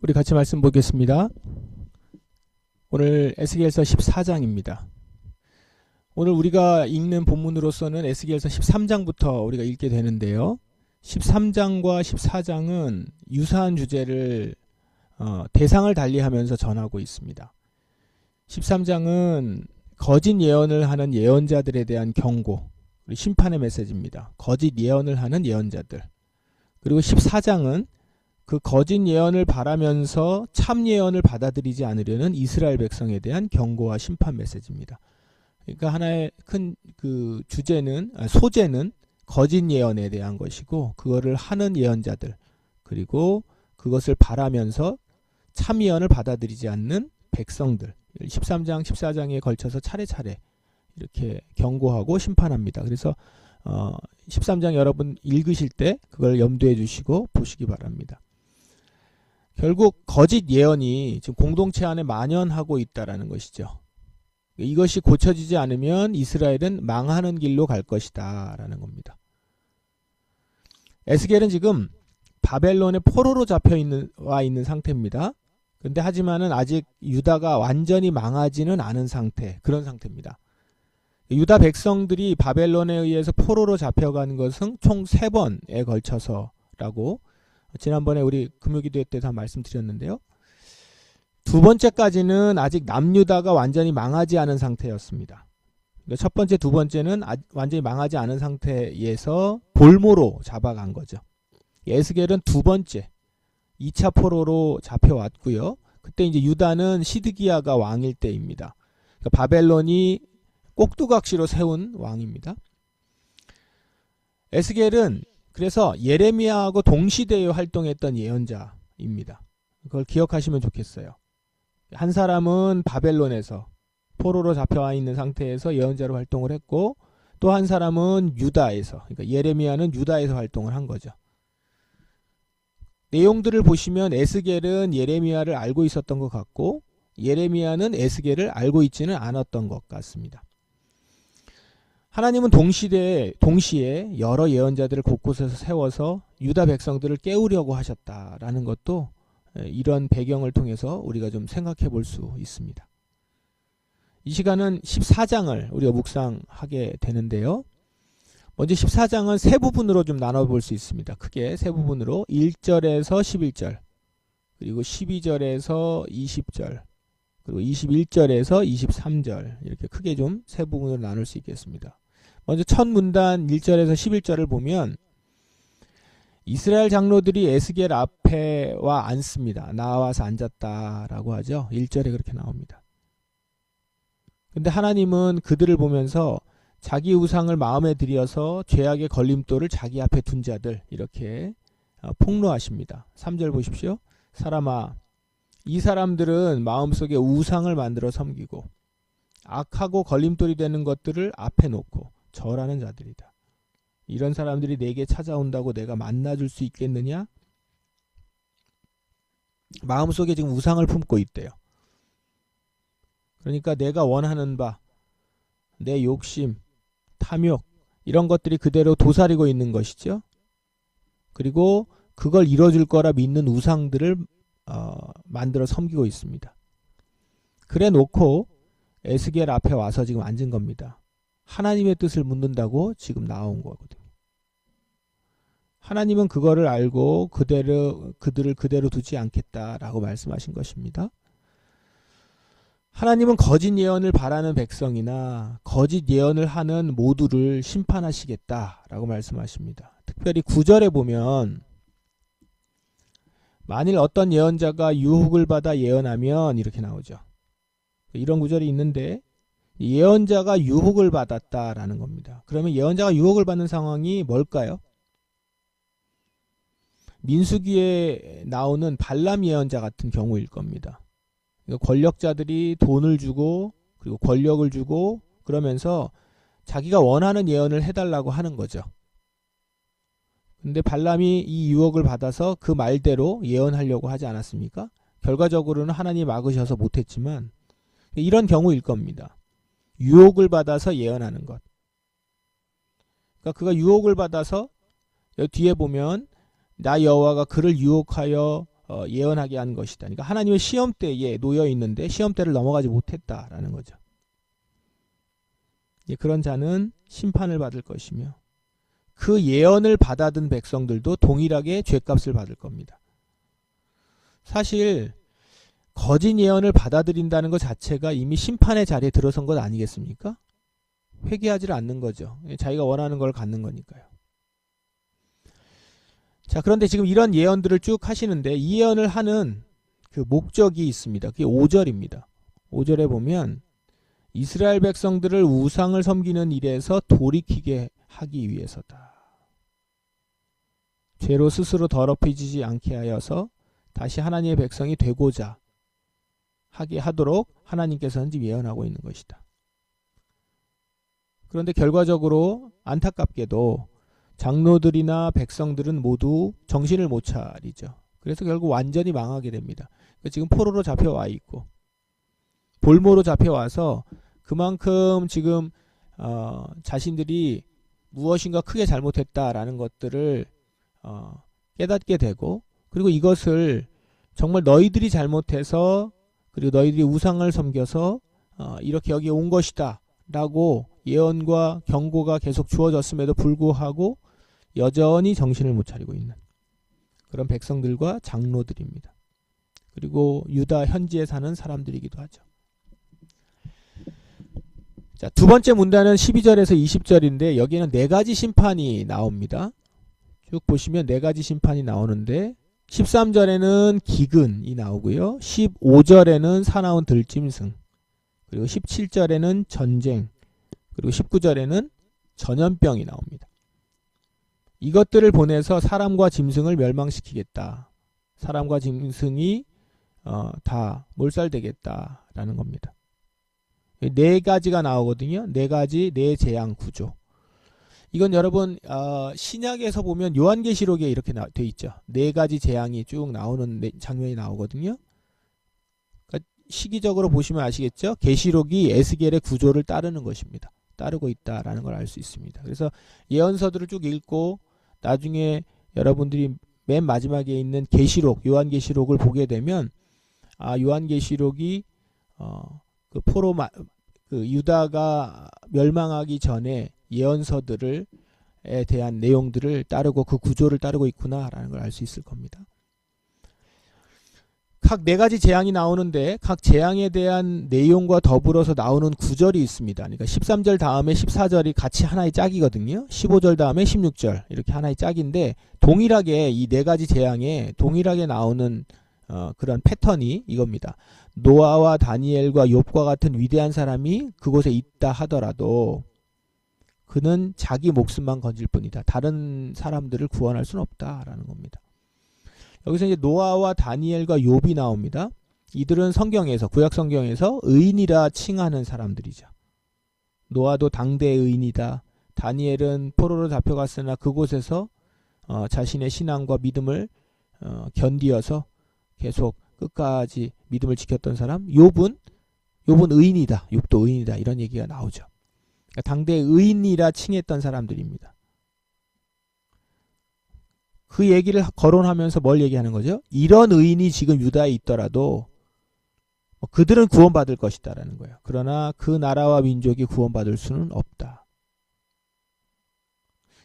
우리 같이 말씀 보겠습니다. 오늘 에스겔서 14장입니다. 오늘 우리가 읽는 본문으로서는 에스겔서 13장부터 우리가 읽게 되는데요. 13장과 14장은 유사한 주제를 대상을 달리하면서 전하고 있습니다. 13장은 거짓 예언을 하는 예언자들에 대한 경고, 심판의 메시지입니다. 거짓 예언을 하는 예언자들. 그리고 14장은 그 거짓 예언을 바라면서 참 예언을 받아들이지 않으려는 이스라엘 백성에 대한 경고와 심판 메시지입니다. 그러니까 하나의 큰 그 소재는 거짓 예언에 대한 것이고, 그거를 하는 예언자들, 그리고 그것을 바라면서 참 예언을 받아들이지 않는 백성들, 13장, 14장에 걸쳐서 차례차례 이렇게 경고하고 심판합니다. 그래서 13장 여러분 읽으실 때 그걸 염두에 주시고 보시기 바랍니다. 결국 거짓 예언이 지금 공동체 안에 만연하고 있다라는 것이죠. 이것이 고쳐지지 않으면 이스라엘은 망하는 길로 갈 것이다 라는 겁니다. 에스겔은 지금 바벨론의 포로로 와 있는 상태입니다. 근데 하지만은 아직 유다가 완전히 망하지는 않은 상태, 그런 상태입니다. 유다 백성들이 바벨론에 의해서 포로로 잡혀간 것은 총 3번에 걸쳐서라고 지난번에 우리 금요기도 때 다 말씀드렸는데요. 두 번째까지는 아직 남유다가 완전히 망하지 않은 상태였습니다. 첫 번째, 두 번째는 완전히 망하지 않은 상태에서 볼모로 잡아간 거죠. 에스겔은 두 번째 2차 포로로 잡혀왔고요. 그때 이제 유다는 시드기야가 왕일 때입니다. 그러니까 바벨론이 꼭두각시로 세운 왕입니다. 에스겔은 그래서 예레미야하고 동시대에 활동했던 예언자입니다. 그걸 기억하시면 좋겠어요. 한 사람은 바벨론에서 포로로 잡혀와 있는 상태에서 예언자로 활동을 했고, 또 한 사람은 유다에서, 그러니까 예레미야는 유다에서 활동을 한 거죠. 내용들을 보시면 에스겔은 예레미야를 알고 있었던 것 같고, 예레미야는 에스겔을 알고 있지는 않았던 것 같습니다. 하나님은 동시에 여러 예언자들을 곳곳에서 세워서 유다 백성들을 깨우려고 하셨다라는 것도 이런 배경을 통해서 우리가 좀 생각해 볼 수 있습니다. 이 시간은 14장을 우리가 묵상하게 되는데요. 먼저 14장은 세 부분으로 좀 나눠볼 수 있습니다. 크게 세 부분으로 1절에서 11절, 그리고 12절에서 20절, 그리고 21절에서 23절, 이렇게 크게 좀 세 부분으로 나눌 수 있겠습니다. 먼저 첫 문단 1절에서 11절을 보면 이스라엘 장로들이 에스겔 앞에 와 앉습니다. 나와서 앉았다라고 하죠. 1절에 그렇게 나옵니다. 근데 하나님은 그들을 보면서 자기 우상을 마음에 들여서 죄악의 걸림돌을 자기 앞에 둔 자들, 이렇게 폭로하십니다. 3절 보십시오. 사람아, 이 사람들은 마음속에 우상을 만들어 섬기고 악하고 걸림돌이 되는 것들을 앞에 놓고 절하는 자들이다. 이런 사람들이 내게 찾아온다고 내가 만나줄 수 있겠느냐? 마음속에 지금 우상을 품고 있대요. 그러니까 내가 원하는 바, 내 욕심, 탐욕, 이런 것들이 그대로 도사리고 있는 것이죠. 그리고 그걸 이뤄줄 거라 믿는 우상들을 만들어 섬기고 있습니다. 그래 놓고 에스겔 앞에 와서 지금 앉은 겁니다. 하나님의 뜻을 묻는다고 지금 나온 거거든요. 하나님은 그거를 알고 그들을 그대로 두지 않겠다라고 말씀하신 것입니다. 하나님은 거짓 예언을 바라는 백성이나 거짓 예언을 하는 모두를 심판하시겠다라고 말씀하십니다. 특별히 9절에 보면 만일 어떤 예언자가 유혹을 받아 예언하면, 이렇게 나오죠. 이런 구절이 있는데 예언자가 유혹을 받았다라는 겁니다. 그러면 예언자가 유혹을 받는 상황이 뭘까요? 민수기에 나오는 발람 예언자 같은 경우일 겁니다. 권력자들이 돈을 주고 그리고 권력을 주고 그러면서 자기가 원하는 예언을 해달라고 하는 거죠. 근데 발람이 이 유혹을 받아서 그 말대로 예언하려고 하지 않았습니까? 결과적으로는 하나님이 막으셔서 못했지만 이런 경우일 겁니다. 유혹을 받아서 예언하는 것. 그러니까 그가 유혹을 받아서 여기 뒤에 보면 나 여호와가 그를 유혹하여 예언하게 한 것이다. 그러니까 하나님의 시험대에 놓여 있는데 시험대를 넘어가지 못했다라는 거죠. 그런 자는 심판을 받을 것이며 그 예언을 받아든 백성들도 동일하게 죗값을 받을 겁니다. 사실 거짓 예언을 받아들인다는 것 자체가 이미 심판의 자리에 들어선 것 아니겠습니까? 회개하지 않는 거죠. 자기가 원하는 걸 갖는 거니까요. 자, 그런데 지금 이런 예언들을 쭉 하시는데 이 예언을 하는 그 목적이 있습니다. 그게 5절입니다. 5절에 보면 이스라엘 백성들을 우상을 섬기는 일에서 돌이키게 하기 위해서다. 죄로 스스로 더럽혀지지 않게 하여서 다시 하나님의 백성이 되고자 하게 하도록 하나님께서는 지금 예언하고 있는 것이다. 그런데 결과적으로 안타깝게도 장로들이나 백성들은 모두 정신을 못 차리죠. 그래서 결국 완전히 망하게 됩니다. 지금 포로로 잡혀와 있고 볼모로 잡혀와서 그만큼 지금 자신들이 무엇인가 크게 잘못했다라는 것들을 깨닫게 되고 그리고 이것을 정말 너희들이 잘못해서 그리고 너희들이 우상을 섬겨서 이렇게 여기에 온 것이다 라고 예언과 경고가 계속 주어졌음에도 불구하고 여전히 정신을 못 차리고 있는 그런 백성들과 장로들입니다. 그리고 유다 현지에 사는 사람들이기도 하죠. 자, 두 번째 문단은 12절에서 20절인데 여기에는 네 가지 심판이 나옵니다. 쭉 보시면 네 가지 심판이 나오는데 13절에는 기근이 나오고요. 15절에는 사나운 들짐승, 그리고 17절에는 전쟁, 그리고 19절에는 전염병이 나옵니다. 이것들을 보내서 사람과 짐승을 멸망시키겠다. 사람과 짐승이 다 몰살되겠다라는 겁니다. 네 가지가 나오거든요. 네 가지 네 재앙 구조. 이건 여러분 신약에서 보면 요한계시록에 이렇게 돼 있죠. 네 가지 재앙이 쭉 나오는 장면이 나오거든요. 그러니까 시기적으로 보시면 아시겠죠. 계시록이 에스겔의 구조를 따르는 것입니다. 따르고 있다라는 걸 알 수 있습니다. 그래서 예언서들을 쭉 읽고 나중에 여러분들이 맨 마지막에 있는 계시록, 요한계시록을 보게 되면 요한계시록이 그 유다가 멸망하기 전에 예언서들에 대한 내용들을 따르고 그 구조를 따르고 있구나라는 걸 알 수 있을 겁니다. 각 네 가지 재앙이 나오는데 각 재앙에 대한 내용과 더불어서 나오는 구절이 있습니다. 그러니까 13절 다음에 14절이 같이 하나의 짝이거든요. 15절 다음에 16절 이렇게 하나의 짝인데 동일하게 이 네 가지 재앙에 동일하게 나오는 그런 패턴이 이겁니다. 노아와 다니엘과 욥과 같은 위대한 사람이 그곳에 있다 하더라도 그는 자기 목숨만 건질 뿐이다. 다른 사람들을 구원할 수는 없다라는 겁니다. 여기서 이제 노아와 다니엘과 욥이 나옵니다. 이들은 성경에서 구약 성경에서 의인이라 칭하는 사람들이죠. 노아도 당대의 의인이다. 다니엘은 포로로 잡혀갔으나 그곳에서 자신의 신앙과 믿음을 견디어서 계속 끝까지 믿음을 지켰던 사람. 욥은 의인이다. 욥도 의인이다. 이런 얘기가 나오죠. 그러니까 당대의 의인이라 칭했던 사람들입니다. 그 얘기를 거론하면서 뭘 얘기하는 거죠? 이런 의인이 지금 유다에 있더라도 그들은 구원받을 것이다라는 거예요. 그러나 그 나라와 민족이 구원받을 수는 없다.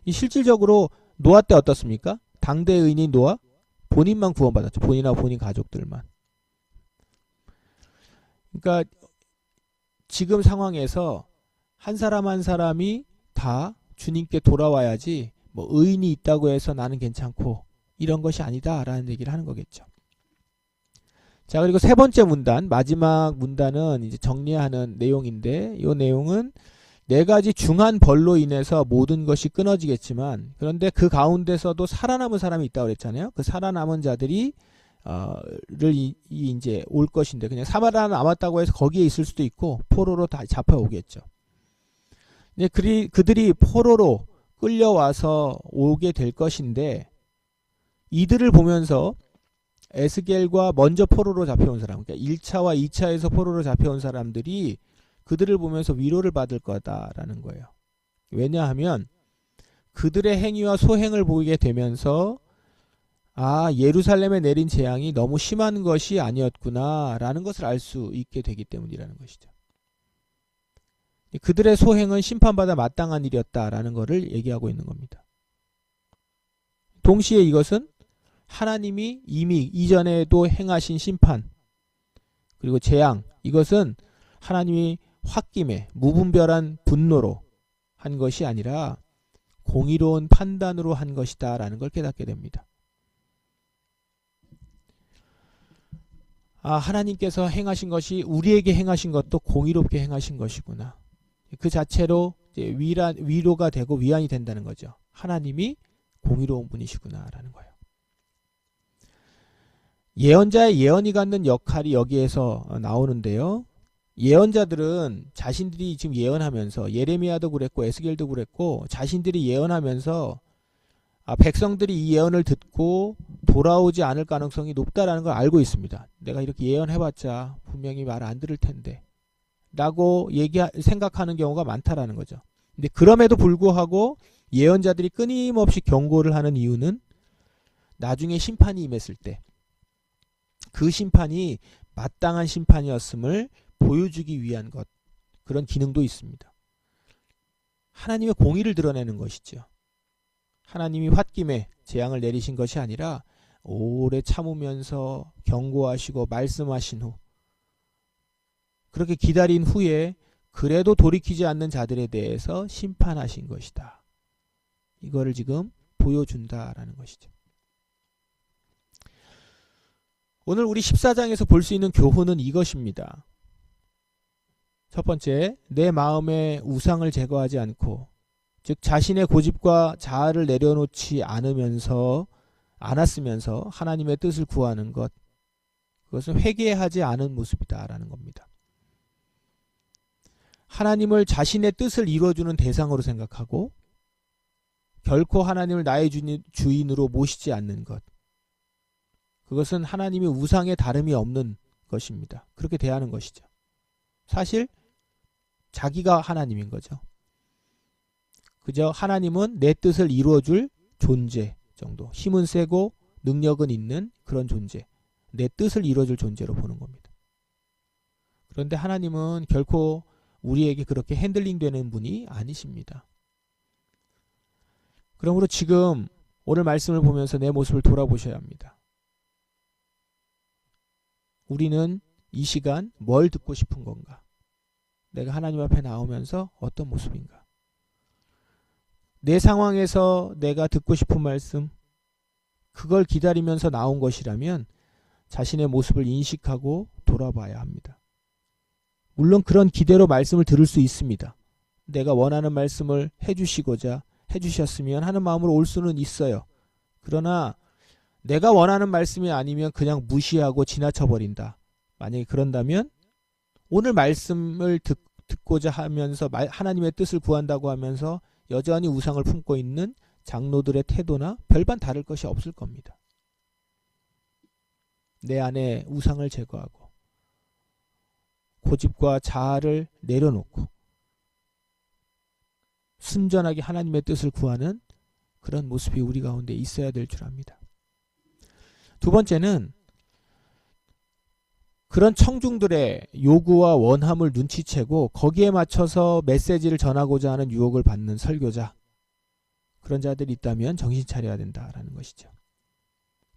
실질적으로 노아 때 어떻습니까? 당대의 의인인 노아 본인만 구원받았죠. 본인과 본인 가족들만. 그러니까 지금 상황에서 한 사람 한 사람이 다 주님께 돌아와야지 의인이 있다고 해서 나는 괜찮고 이런 것이 아니다라는 얘기를 하는 거겠죠. 자, 그리고 세 번째 문단, 마지막 문단은 이제 정리하는 내용인데 이 내용은 네 가지 중한 벌로 인해서 모든 것이 끊어지겠지만 그런데 그 가운데서도 살아남은 사람이 있다고 그랬잖아요. 그 살아남은 자들이 이제 올 것인데 그냥 살아남았다고 해서 거기에 있을 수도 있고 포로로 다 잡혀오겠죠. 그들이 포로로 끌려와서 오게 될 것인데 이들을 보면서 에스겔과 먼저 포로로 잡혀온 사람, 그러니까 1차와 2차에서 포로로 잡혀온 사람들이 그들을 보면서 위로를 받을 거다라는 거예요. 왜냐하면 그들의 행위와 소행을 보이게 되면서 예루살렘에 내린 재앙이 너무 심한 것이 아니었구나 라는 것을 알 수 있게 되기 때문이라는 것이죠. 그들의 소행은 심판받아 마땅한 일이었다라는 것을 얘기하고 있는 겁니다. 동시에 이것은 하나님이 이미 이전에도 행하신 심판 그리고 재앙, 이것은 하나님이 홧김에 무분별한 분노로 한 것이 아니라 공의로운 판단으로 한 것이다 라는 걸 깨닫게 됩니다. 하나님께서 행하신 것이 우리에게 행하신 것도 공의롭게 행하신 것이구나. 그 자체로 이제 위로가 되고 위안이 된다는 거죠. 하나님이 공의로운 분이시구나 라는 거예요. 예언자의 예언이 갖는 역할이 여기에서 나오는데요. 예언자들은 자신들이 지금 예언하면서 예레미야도 그랬고 에스겔도 그랬고 자신들이 예언하면서 백성들이 이 예언을 듣고 돌아오지 않을 가능성이 높다라는 걸 알고 있습니다. 내가 이렇게 예언해봤자 분명히 말 안 들을 텐데 라고 생각하는 경우가 많다라는 거죠. 근데 그럼에도 불구하고 예언자들이 끊임없이 경고를 하는 이유는 나중에 심판이 임했을 때 그 심판이 마땅한 심판이었음을 보여주기 위한 것, 그런 기능도 있습니다. 하나님의 공의를 드러내는 것이죠. 하나님이 홧김에 재앙을 내리신 것이 아니라 오래 참으면서 경고하시고 말씀하신 후 그렇게 기다린 후에 그래도 돌이키지 않는 자들에 대해서 심판하신 것이다. 이거를 지금 보여준다라는 것이죠. 오늘 우리 14장에서 볼 수 있는 교훈은 이것입니다. 첫 번째, 내 마음의 우상을 제거하지 않고 즉 자신의 고집과 자아를 내려놓지 않았으면서 하나님의 뜻을 구하는 것, 그것은 회개하지 않은 모습이다라는 겁니다. 하나님을 자신의 뜻을 이루어주는 대상으로 생각하고 결코 하나님을 나의 주인으로 모시지 않는 것, 그것은 하나님의 우상에 다름이 없는 것입니다. 그렇게 대하는 것이죠. 사실 자기가 하나님인 거죠. 그저 하나님은 내 뜻을 이루어줄 존재 정도, 힘은 세고 능력은 있는 그런 존재, 내 뜻을 이루어줄 존재로 보는 겁니다. 그런데 하나님은 결코 우리에게 그렇게 핸들링 되는 분이 아니십니다. 그러므로 지금 오늘 말씀을 보면서 내 모습을 돌아보셔야 합니다. 우리는 이 시간 뭘 듣고 싶은 건가? 내가 하나님 앞에 나오면서 어떤 모습인가? 내 상황에서 내가 듣고 싶은 말씀, 그걸 기다리면서 나온 것이라면 자신의 모습을 인식하고 돌아봐야 합니다. 물론 그런 기대로 말씀을 들을 수 있습니다. 내가 원하는 말씀을 해주셨으면 하는 마음으로 올 수는 있어요. 그러나 내가 원하는 말씀이 아니면 그냥 무시하고 지나쳐버린다. 만약에 그런다면 오늘 말씀을 듣고자 하면서 하나님의 뜻을 구한다고 하면서 여전히 우상을 품고 있는 장로들의 태도나 별반 다를 것이 없을 겁니다. 내 안에 우상을 제거하고 고집과 자아를 내려놓고 순전하게 하나님의 뜻을 구하는 그런 모습이 우리 가운데 있어야 될 줄 압니다. 두 번째는 그런 청중들의 요구와 원함을 눈치채고 거기에 맞춰서 메시지를 전하고자 하는 유혹을 받는 설교자, 그런 자들이 있다면 정신 차려야 된다라는 것이죠.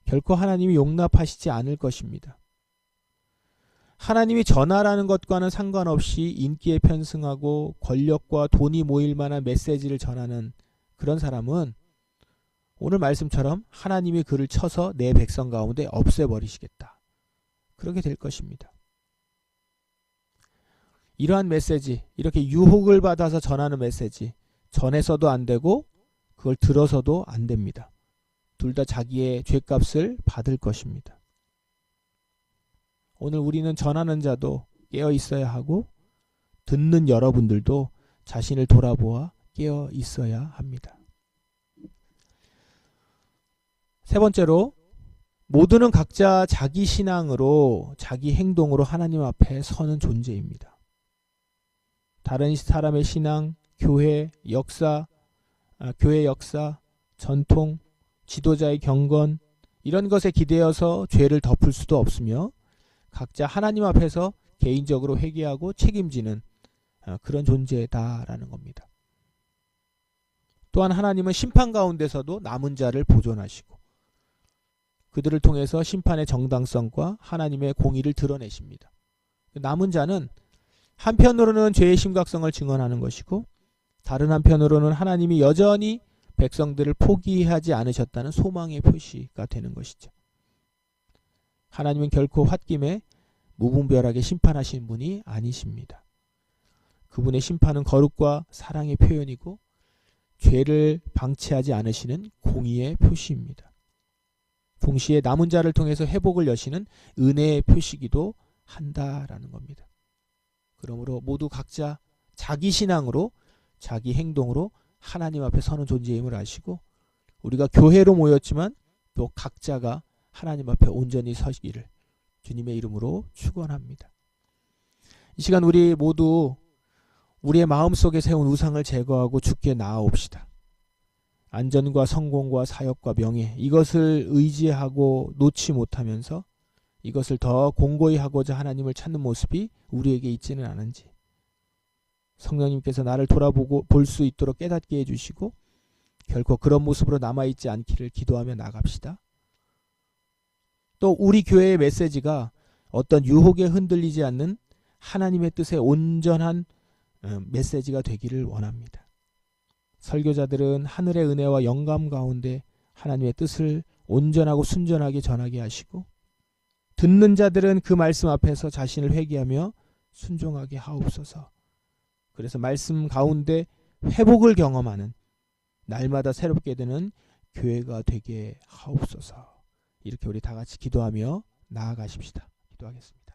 결코 하나님이 용납하시지 않을 것입니다. 하나님이 전하라는 것과는 상관없이 인기에 편승하고 권력과 돈이 모일 만한 메시지를 전하는 그런 사람은 오늘 말씀처럼 하나님이 그를 쳐서 내 백성 가운데 없애버리시겠다. 그렇게 될 것입니다. 이러한 메시지, 이렇게 유혹을 받아서 전하는 메시지, 전해서도 안 되고 그걸 들어서도 안 됩니다. 둘 다 자기의 죗값을 받을 것입니다. 오늘 우리는 전하는 자도 깨어 있어야 하고 듣는 여러분들도 자신을 돌아보아 깨어 있어야 합니다. 세 번째로, 모두는 각자 자기 신앙으로, 자기 행동으로 하나님 앞에 서는 존재입니다. 다른 사람의 신앙, 교회 역사, 전통, 지도자의 경건, 이런 것에 기대어서 죄를 덮을 수도 없으며 각자 하나님 앞에서 개인적으로 회개하고 책임지는 그런 존재다라는 겁니다. 또한 하나님은 심판 가운데서도 남은 자를 보존하시고 그들을 통해서 심판의 정당성과 하나님의 공의를 드러내십니다. 남은 자는 한편으로는 죄의 심각성을 증언하는 것이고 다른 한편으로는 하나님이 여전히 백성들을 포기하지 않으셨다는 소망의 표시가 되는 것이죠. 하나님은 결코 홧김에 무분별하게 심판하시는 분이 아니십니다. 그분의 심판은 거룩과 사랑의 표현이고 죄를 방치하지 않으시는 공의의 표시입니다. 동시에 남은 자를 통해서 회복을 여시는 은혜의 표시기도 한다라는 겁니다. 그러므로 모두 각자 자기 신앙으로 자기 행동으로 하나님 앞에 서는 존재임을 아시고 우리가 교회로 모였지만 또 각자가 하나님 앞에 온전히 서시기를 주님의 이름으로 축원합니다. 이 시간 우리 모두 우리의 마음속에 세운 우상을 제거하고 주께 나아옵시다. 안전과 성공과 사역과 명예 이것을 의지하고 놓지 못하면서 이것을 더 공고히 하고자 하나님을 찾는 모습이 우리에게 있지는 않은지 성령님께서 나를 돌아보고 볼 수 있도록 깨닫게 해주시고 결코 그런 모습으로 남아있지 않기를 기도하며 나갑시다. 또 우리 교회의 메시지가 어떤 유혹에 흔들리지 않는 하나님의 뜻에 온전한 메시지가 되기를 원합니다. 설교자들은 하늘의 은혜와 영감 가운데 하나님의 뜻을 온전하고 순전하게 전하게 하시고 듣는 자들은 그 말씀 앞에서 자신을 회개하며 순종하게 하옵소서. 그래서 말씀 가운데 회복을 경험하는 날마다 새롭게 되는 교회가 되게 하옵소서. 이렇게 우리 다 같이 기도하며 나아가십시다. 기도하겠습니다.